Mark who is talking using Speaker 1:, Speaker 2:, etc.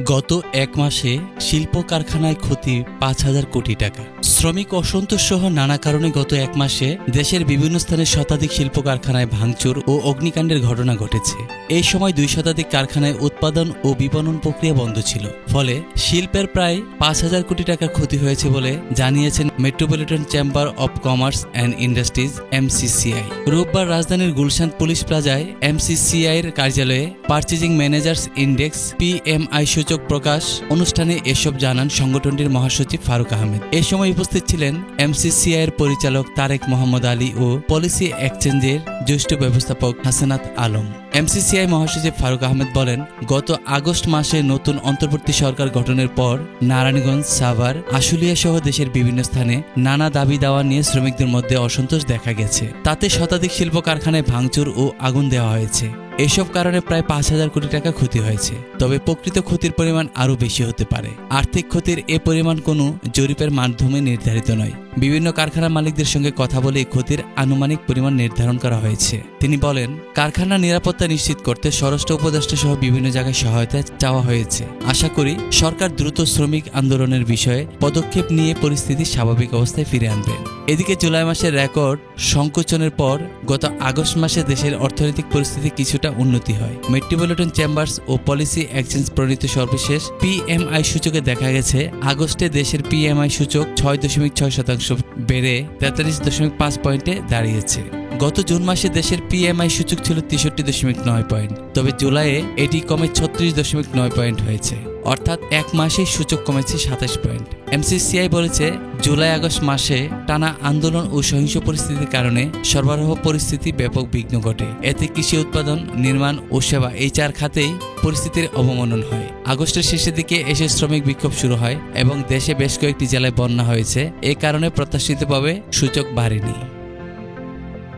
Speaker 1: গত এক মাসে শিল্প কারখানায় ক্ষতি ৫,০০০ কোটি টাকা। শ্রমিক অসন্তোষ সহ নানা কারণে গত এক মাসে দেশের বিভিন্ন স্থানে শতাধিক শিল্প কারখানায় ভাঙচুর ও অগ্নিকাণ্ডের ঘটনা ঘটেছে। এই সময় ২ শতাধিক কারখানায় উৎপাদন ও বিপণন প্রক্রিয়া বন্ধ ছিল। ফলে শিল্পের প্রায় ৫,০০০ কোটি টাকার ক্ষতি হয়েছে বলে জানিয়েছেন metropolitan chamber of commerce and industries MCCI। রোববার রাজধানীর গুলশান পুলিশ প্লাজায় MCCI-র কার্যালয়ে পারচেজিং ম্যানেজার্স ইন্ডেক্স PMI সূচক প্রকাশ অনুষ্ঠানে এসব জানান সংগঠনটির মহাসচিব ফারুক আহমেদ। এ সময় উপস্থিত ছিলেন MCCI-এর পরিচালক তারেক মোহাম্মদ আলী ও পলিসি এক্সচেঞ্জের জ্যেষ্ঠ ব্যবস্থাপক হাসনাত আলম। MCCI মহাসচিব ফারুক আহমেদ বলেন, গত আগস্ট মাসে নতুন অন্তর্বর্তী সরকার গঠনের পর নারায়ণগঞ্জ, সাভার, আশুলিয়া সহ দেশের বিভিন্ন স্থানে নানা দাবি দাওয়া নিয়ে শ্রমিকদের মধ্যে অসন্তোষ দেখা গেছে। তাতে শতাধিক শিল্প কারখানায় ভাঙচুর ও আগুন দেওয়া হয়েছে। এসব কারণে প্রায় ৫,০০০ কোটি টাকা ক্ষতি হয়েছে। তবে প্রকৃত ক্ষতির পরিমাণ আরও বেশি হতে পারে। আর্থিক ক্ষতির এ পরিমাণ কোনো জরিপের মাধ্যমে নির্ধারিত নয়। বিভিন্ন কারখানার মালিকদের সঙ্গে কথা বলে এই ক্ষতির আনুমানিক পরিমাণ নির্ধারণ করা হয়েছে। তিনি বলেন, কারখানার নিরাপত্তা নিশ্চিত করতে স্বরাষ্ট্র উপদেষ্টা সহ বিভিন্ন জায়গায় সহায়তা চাওয়া হয়েছে। আশা করি সরকার দ্রুত শ্রমিক আন্দোলনের বিষয়ে পদক্ষেপ নিয়ে পরিস্থিতি স্বাভাবিক অবস্থায় ফিরে আনবেন। এদিকে জুলাই মাসের রেকর্ড সংকোচনের পর গত আগস্ট মাসে দেশের অর্থনৈতিক পরিস্থিতি কিছুটা উন্নতি হয়। মেট্রোপলিটন চেম্বার্স ও পলিসি এক্সচেঞ্জ প্রণীত সর্বশেষ PMI সূচকে দেখা গেছে, আগস্টে দেশের PMI সূচক ৬.৬% বেড়ে ৪৩.৫ পয়েন্টে দাঁড়িয়েছে। গত জুন মাসে দেশের PMI সূচক ছিল ৬৩.৯ পয়েন্ট, তবে জুলাইয়ে এটি কমে ৩৬.৯ পয়েন্ট হয়েছে। অর্থাৎ এক মাসেই সূচক কমেছে ২৭ পয়েন্ট। MCCI বলেছে, জুলাই আগস্ট মাসে টানা আন্দোলন ও সহিংস পরিস্থিতির কারণে সরবরাহ পরিস্থিতি ব্যাপক বিঘ্ন ঘটে। এতে কৃষি উৎপাদন, নির্মাণ ও সেবা এই ৪ খাতেই পরিস্থিতির অবনমন হয়। আগস্টের শেষের দিকে এসে শ্রমিক বিক্ষোভ শুরু হয় এবং দেশে বেশ কয়েকটি জেলায় বন্যা হয়েছে। এ কারণে প্রত্যাশিতভাবে সূচক বাড়েনি।